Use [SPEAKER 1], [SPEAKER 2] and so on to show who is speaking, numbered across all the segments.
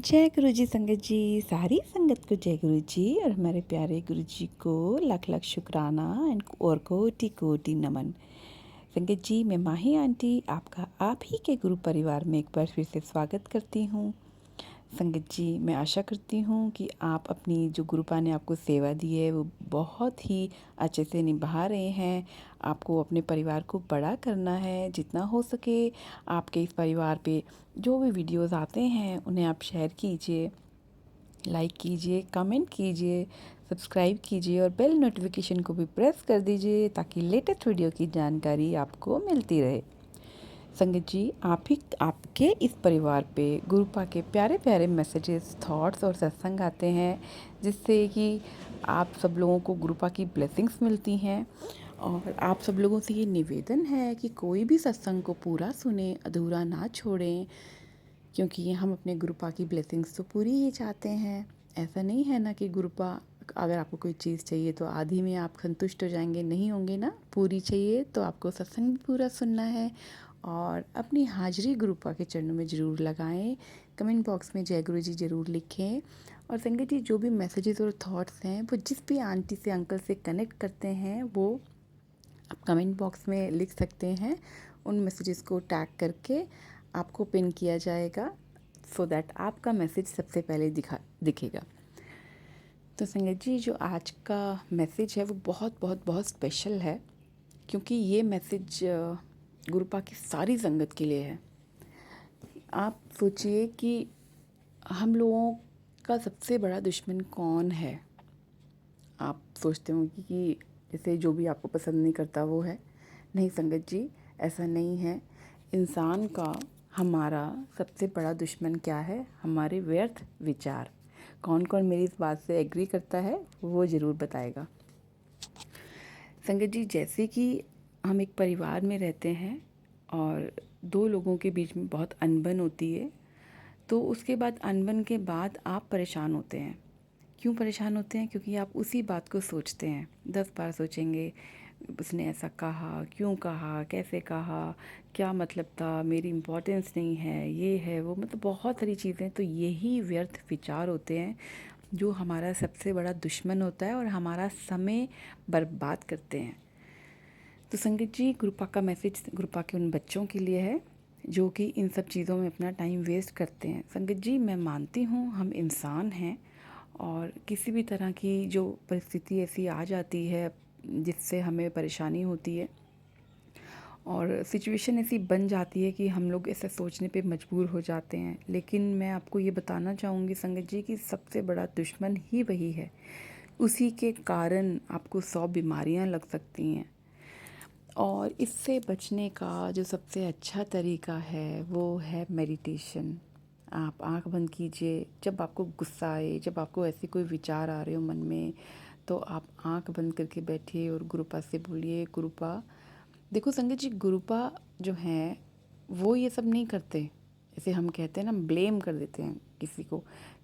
[SPEAKER 1] जय गुरु जी संगत जी। सारी संगत को जय गुरु जी और हमारे प्यारे गुरु जी को लाख लाख शुक्राना और कोटि कोटि नमन। संगत जी, मैं माही आंटी आपका आप ही के गुरु परिवार में एक बार फिर से स्वागत करती हूँ। संगत जी, मैं आशा करती हूँ कि आप अपनी जो गुरुपा ने आपको सेवा दी है वो बहुत ही अच्छे से निभा रहे हैं। आपको अपने परिवार को बड़ा करना है, जितना हो सके आपके इस परिवार पे जो भी वीडियोस आते हैं उन्हें आप शेयर कीजिए, लाइक कीजिए, कमेंट कीजिए, सब्सक्राइब कीजिए और बेल नोटिफिकेशन को भी प्रेस कर दीजिए ताकि लेटेस्ट वीडियो की जानकारी आपको मिलती रहे। संगत जी, आपके इस परिवार पे गुरुपा के प्यारे प्यारे मैसेजेस, थॉट्स और सत्संग आते हैं जिससे कि आप सब लोगों को गुरुपा की ब्लेसिंग्स मिलती हैं। और आप सब लोगों से ये निवेदन है कि कोई भी सत्संग को पूरा सुने, अधूरा ना छोड़ें, क्योंकि हम अपने गुरुपा की ब्लेसिंग्स तो पूरी ही चाहते हैं। ऐसा नहीं है ना कि गुरुपा अगर आपको कोई चीज़ चाहिए तो आधी में आप संतुष्ट हो जाएंगे, नहीं होंगे ना। पूरी चाहिए तो आपको सत्संग भी पूरा सुनना है और अपनी हाजिरी गुरुपा के चरणों में ज़रूर लगाएं। कमेंट बॉक्स में जय गुरु जी ज़रूर लिखें। और संगत जी, जो भी मैसेजेस और थॉट्स हैं वो जिस भी आंटी से अंकल से कनेक्ट करते हैं वो आप कमेंट बॉक्स में लिख सकते हैं। उन मैसेजेस को टैग करके आपको पिन किया जाएगा सो दैट आपका मैसेज सबसे पहले दिखेगा। तो संगत जी, जो आज का मैसेज है वो बहुत बहुत बहुत स्पेशल है, क्योंकि ये मैसेज गुरुपा की सारी संगत के लिए है। आप सोचिए कि हम लोगों का सबसे बड़ा दुश्मन कौन है। आप सोचते होंगे कि जैसे जो भी आपको पसंद नहीं करता वो है। नहीं संगत जी, ऐसा नहीं है। इंसान का हमारा सबसे बड़ा दुश्मन क्या है? हमारे व्यर्थ विचार। कौन कौन मेरी इस बात से एग्री करता है वो ज़रूर बताएगा। संगत जी, जैसे कि हम एक परिवार में रहते हैं और दो लोगों के बीच में बहुत अनबन होती है, तो उसके बाद अनबन के बाद आप परेशान होते हैं। क्यों परेशान होते हैं? क्योंकि आप उसी बात को सोचते हैं, 10 बार सोचेंगे, उसने ऐसा कहा, क्यों कहा, कैसे कहा, क्या मतलब था, मेरी इम्पोर्टेंस नहीं है, ये है वो, मतलब बहुत सारी चीज़ें। तो यही व्यर्थ विचार होते हैं जो हमारा सबसे बड़ा दुश्मन होता है और हमारा समय बर्बाद करते हैं। तो संगत जी, गुरुपा का मैसेज गुरुपा के उन बच्चों के लिए है जो कि इन सब चीज़ों में अपना टाइम वेस्ट करते हैं। संगत जी, मैं मानती हूँ हम इंसान हैं और किसी भी तरह की जो परिस्थिति ऐसी आ जाती है जिससे हमें परेशानी होती है और सिचुएशन ऐसी बन जाती है कि हम लोग ऐसा सोचने पे मजबूर हो जाते हैं। लेकिन मैं आपको ये बताना चाहूँगी संगत जी कि सबसे बड़ा दुश्मन ही वही है। उसी के कारण आपको 100 बीमारियाँ लग सकती हैं। और इससे बचने का जो सबसे अच्छा तरीका है वो है मेडिटेशन। आप आँख बंद कीजिए। जब आपको गुस्सा आए, जब आपको ऐसे कोई विचार आ रहे हो मन में, तो आप आँख बंद करके बैठिए और गुरुपा से बोलिए, गुरुपा देखो। संगत जी, गुरुपा जो हैं वो ये सब नहीं करते। जैसे हम कहते हैं ना, ब्लेम कर देते हैं किसी को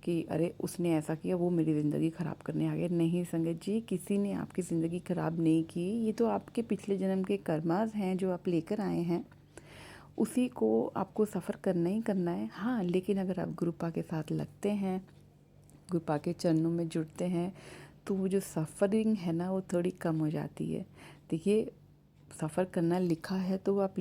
[SPEAKER 1] कि अरे उसने ऐसा किया, वो मेरी ज़िंदगी ख़राब करने आ गया। नहीं संगत जी, किसी ने आपकी ज़िंदगी ख़राब नहीं की। ये तो आपके पिछले जन्म के कर्मास हैं जो आप लेकर आए हैं, उसी को आपको सफ़र करना ही करना है। हाँ, लेकिन अगर आप गुरुपा के साथ लगते हैं, गुरुपा के चरणों में जुड़ते हैं, तो वो जो सफ़रिंग है ना वो थोड़ी कम हो जाती है। देखिए, सफ़र करना लिखा है तो आप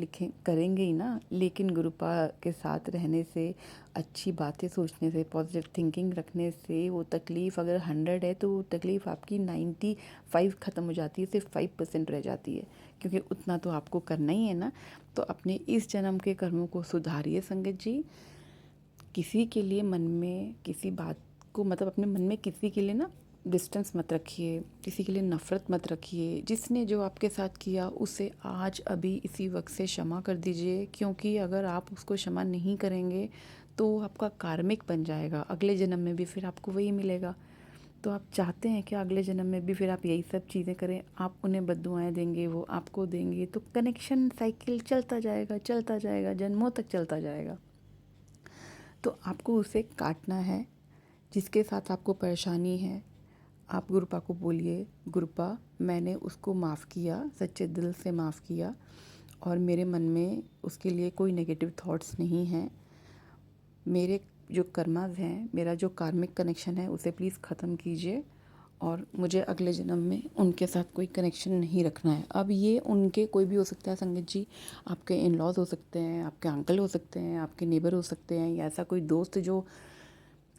[SPEAKER 1] करेंगे ही ना। लेकिन गुरुपा के साथ रहने से, अच्छी बातें सोचने से, पॉजिटिव थिंकिंग रखने से वो तकलीफ़ अगर 100 है तो वो तकलीफ़ आपकी 95 ख़त्म हो जाती है, सिर्फ 5% रह जाती है, क्योंकि उतना तो आपको करना ही है ना। तो अपने इस जन्म के कर्मों को सुधारिए संगत जी। किसी के लिए मन में किसी बात को, मतलब अपने मन में किसी के लिए ना डिस्टेंस मत रखिए, किसी के लिए नफ़रत मत रखिए। जिसने जो आपके साथ किया उसे आज अभी इसी वक्त से क्षमा कर दीजिए, क्योंकि अगर आप उसको क्षमा नहीं करेंगे तो वो आपका कार्मिक बन जाएगा। अगले जन्म में भी फिर आपको वही मिलेगा। तो आप चाहते हैं कि अगले जन्म में भी फिर आप यही सब चीज़ें करें? आप उन्हें बद्दुआएँ देंगे, वो आपको देंगे, तो कनेक्शन साइकिल चलता जाएगा, जन्मों तक चलता जाएगा। तो आपको उसे काटना है। जिसके साथ आपको परेशानी है, आप गुरुपा को बोलिए, गुरुपा मैंने उसको माफ़ किया, सच्चे दिल से माफ़ किया और मेरे मन में उसके लिए कोई नेगेटिव थॉट्स नहीं हैं। मेरे जो कर्मास हैं, मेरा जो कार्मिक कनेक्शन है उसे प्लीज़ ख़त्म कीजिए और मुझे अगले जन्म में उनके साथ कोई कनेक्शन नहीं रखना है। अब ये उनके कोई भी हो सकता है संगत जी, आपके इन लॉज हो सकते हैं, आपके अंकल हो सकते हैं, आपके नेबर हो सकते हैं, या ऐसा कोई दोस्त जो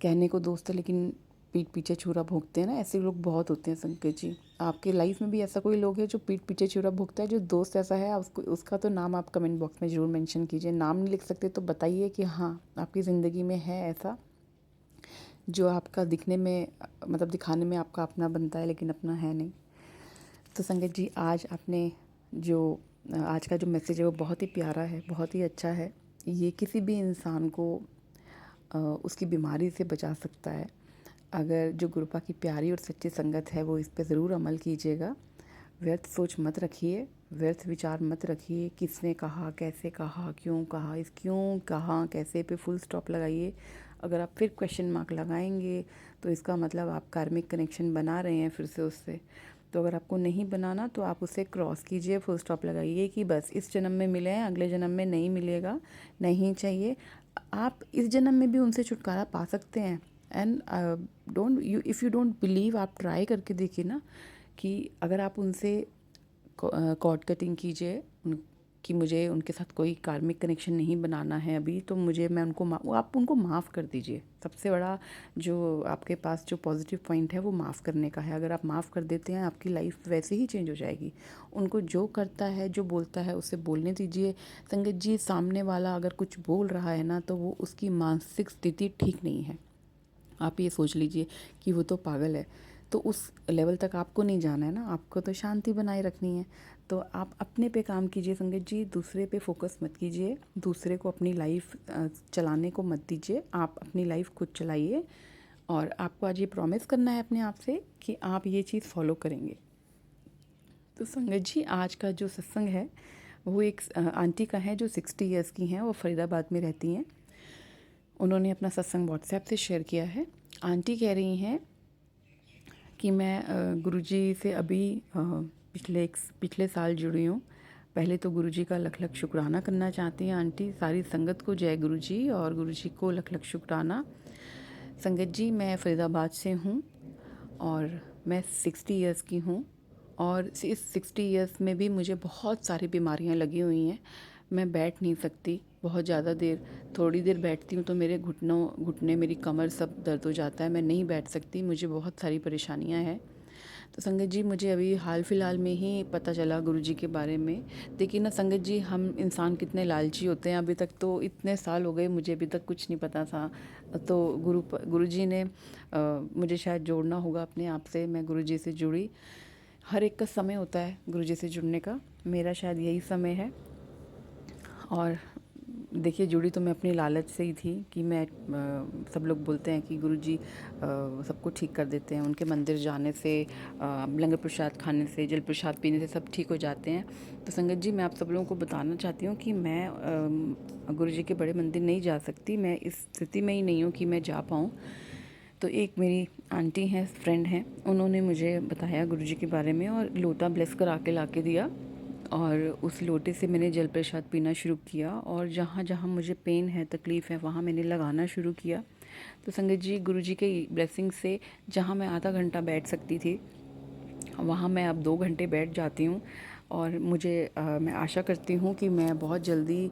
[SPEAKER 1] कहने को दोस्त है लेकिन पीठ पीछे छुरा भोंकते हैं ना, ऐसे लोग बहुत होते हैं संकेत जी। आपके लाइफ में भी ऐसा कोई लोग है जो पीठ पीछे छुरा भोंकता है, जो दोस्त ऐसा है, उसको उसका तो नाम आप कमेंट बॉक्स में ज़रूर मेंशन कीजिए। नाम नहीं लिख सकते तो बताइए कि हाँ आपकी ज़िंदगी में है ऐसा, जो आपका दिखने में मतलब दिखाने में आपका अपना बनता है लेकिन अपना है नहीं। तो संगत जी, आज आपने जो आज का जो मैसेज है वो बहुत ही प्यारा है, बहुत ही अच्छा है। ये किसी भी इंसान को उसकी बीमारी से बचा सकता है। अगर जो गुरुपा की प्यारी और सच्ची संगत है वो इस पे ज़रूर अमल कीजिएगा। व्यर्थ सोच मत रखिए, व्यर्थ विचार मत रखिए, किसने कहा, कैसे कहा, क्यों कहा, इस क्यों कहा कैसे पे फुल स्टॉप लगाइए। अगर आप फिर क्वेश्चन मार्क लगाएंगे तो इसका मतलब आप कार्मिक कनेक्शन बना रहे हैं फिर से उससे। तो अगर आपको नहीं बनाना तो आप उसे क्रॉस कीजिए, फुल स्टॉप लगाइए कि बस इस जन्म में मिले हैं, अगले जन्म में नहीं मिलेगा, नहीं चाहिए। आप इस जन्म में भी उनसे छुटकारा पा सकते हैं। And if you don't believe, आप ट्राई करके देखिए ना कि अगर आप उनसे कॉर्ड कटिंग कीजिए कि मुझे उनके साथ कोई कार्मिक कनेक्शन नहीं बनाना है अभी, तो मैं उनको आप उनको माफ़ कर दीजिए। सबसे बड़ा जो आपके पास जो पॉजिटिव पॉइंट है वो माफ़ करने का है। अगर आप माफ़ कर देते हैं आपकी लाइफ वैसे ही चेंज हो जाएगी। उनको जो करता है, जो बोलता है उसे बोलने दीजिए। संगत जी, सामने वाला अगर कुछ बोल रहा है ना तो वो उसकी मानसिक स्थिति ठीक नहीं है। आप ये सोच लीजिए कि वो तो पागल है, तो उस लेवल तक आपको नहीं जाना है ना, आपको तो शांति बनाए रखनी है। तो आप अपने पे काम कीजिए संगत जी, दूसरे पे फोकस मत कीजिए, दूसरे को अपनी लाइफ चलाने को मत दीजिए, आप अपनी लाइफ खुद चलाइए। और आपको आज ये प्रॉमिस करना है अपने आप से कि आप ये चीज़ फॉलो करेंगे। तो संगत जी, आज का जो सत्संग है वो एक आंटी का है जो 60 ईयर्स की हैं, वो फरीदाबाद में रहती हैं। उन्होंने अपना सत्संग व्हाट्सएप से शेयर किया है। आंटी कह रही हैं कि मैं गुरुजी से अभी पिछले साल जुड़ी हूँ। पहले तो गुरुजी का लख लख शुक्राना करना चाहती हैं आंटी। सारी संगत को जय गुरुजी और गुरुजी को लख लख शुक्राना। संगत जी, मैं फरीदाबाद से हूँ और मैं 60 ईयर्स की हूँ और इस 60 ईयर्स में भी मुझे बहुत सारी बीमारियाँ लगी हुई हैं। मैं बैठ नहीं सकती बहुत ज़्यादा देर, थोड़ी देर बैठती हूँ तो मेरे घुटने मेरी कमर सब दर्द हो जाता है, मैं नहीं बैठ सकती, मुझे बहुत सारी परेशानियाँ हैं। तो संगत जी, मुझे अभी हाल फिलहाल में ही पता चला गुरुजी के बारे में। देखिए ना संगत जी, हम इंसान कितने लालची होते हैं। अभी तक तो इतने साल हो गए, मुझे अभी तक कुछ नहीं पता था। तो गुरुजी ने मुझे शायद जोड़ना होगा अपने आप से। मैं गुरुजी से जुड़ी। हर एक का समय होता है गुरुजी से जुड़ने का, मेरा शायद यही समय है। और देखिए, जुड़ी तो मैं अपनी लालच से ही थी कि मैं सब लोग बोलते हैं कि गुरुजी सबको ठीक कर देते हैं, उनके मंदिर जाने से, लंगर प्रसाद खाने से, जल प्रसाद पीने से सब ठीक हो जाते हैं। तो संगत जी, मैं आप सब लोगों को बताना चाहती हूँ कि मैं गुरुजी के बड़े मंदिर नहीं जा सकती। मैं इस स्थिति में ही नहीं हूँ कि मैं जा पाऊँ। तो एक मेरी आंटी हैं, फ्रेंड हैं, उन्होंने मुझे बताया गुरुजी के बारे में और लोटा ब्लेस करा के ला के दिया और उस लोटे से मैंने जल प्रसाद पीना शुरू किया और जहाँ जहाँ मुझे पेन है, तकलीफ़ है, वहाँ मैंने लगाना शुरू किया। तो संगत जी, गुरुजी के ब्लेसिंग से जहाँ मैं आधा घंटा बैठ सकती थी वहाँ मैं अब 2 घंटे बैठ जाती हूँ। और मैं आशा करती हूँ कि मैं बहुत जल्दी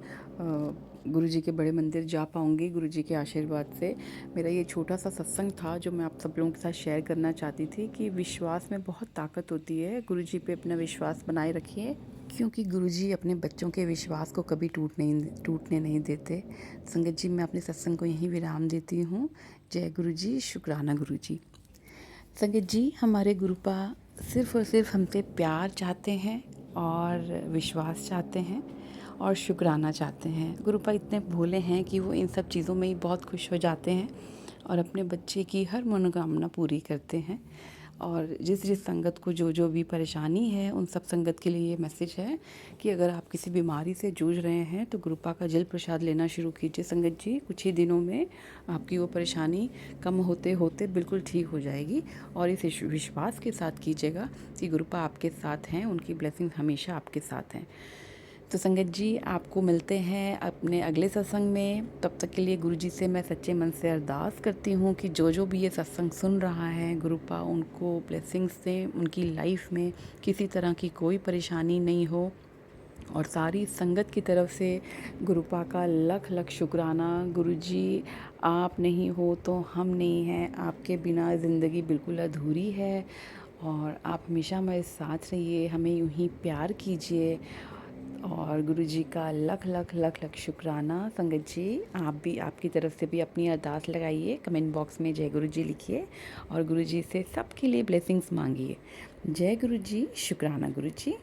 [SPEAKER 1] गुरुजी के बड़े मंदिर जा पाऊँगी गुरुजी के आशीर्वाद से। मेरा ये छोटा सा सत्संग था जो मैं आप सब लोगों के साथ शेयर करना चाहती थी कि विश्वास में बहुत ताकत होती है। गुरुजी पे अपना विश्वास बनाए रखिए, क्योंकि गुरुजी अपने बच्चों के विश्वास को कभी टूटने नहीं देते। संगत जी, मैं अपने सत्संग को यहीं विराम देती हूँ। जय गुरुजी, शुक्राना गुरुजी। संगत जी, हमारे गुरुपा सिर्फ़ और सिर्फ हमसे प्यार चाहते हैं और विश्वास चाहते हैं और शुक्राना चाहते हैं। गुरुपा इतने भोले हैं कि वो इन सब चीज़ों में ही बहुत खुश हो जाते हैं और अपने बच्चे की हर मनोकामना पूरी करते हैं। और जिस जिस संगत को जो जो भी परेशानी है, उन सब संगत के लिए ये मैसेज है कि अगर आप किसी बीमारी से जूझ रहे हैं तो गुरुपा का जल प्रसाद लेना शुरू कीजिए संगत जी। कुछ ही दिनों में आपकी वो परेशानी कम होते होते बिल्कुल ठीक हो जाएगी। और इस विश्वास के साथ कीजिएगा कि गुरुपा आपके साथ हैं, उनकी ब्लेसिंग हमेशा आपके साथ हैं। तो संगत जी, आपको मिलते हैं अपने अगले सत्संग में। तब तक के लिए गुरु जी से मैं सच्चे मन से अरदास करती हूँ कि जो भी ये सत्संग सुन रहा है, गुरुपा उनको ब्लेसिंग्स दें, उनकी लाइफ में किसी तरह की कोई परेशानी नहीं हो। और सारी संगत की तरफ से गुरुपा का लख लख शुक्राना। गुरु जी, आप नहीं हो तो हम नहीं हैं, आपके बिना ज़िंदगी बिल्कुल अधूरी है। और आप हमेशा हमारे साथ रहिए, हमें यूं ही प्यार कीजिए। और गुरु जी का लख लख लख लख शुक्राना। संगत जी, आप भी, आपकी तरफ से भी अपनी अरदास लगाइए, कमेंट बॉक्स में जय गुरु जी लिखिए और गुरु जी से सबके लिए ब्लेसिंग्स मांगिए। जय गुरु जी, शुक्राना गुरु जी।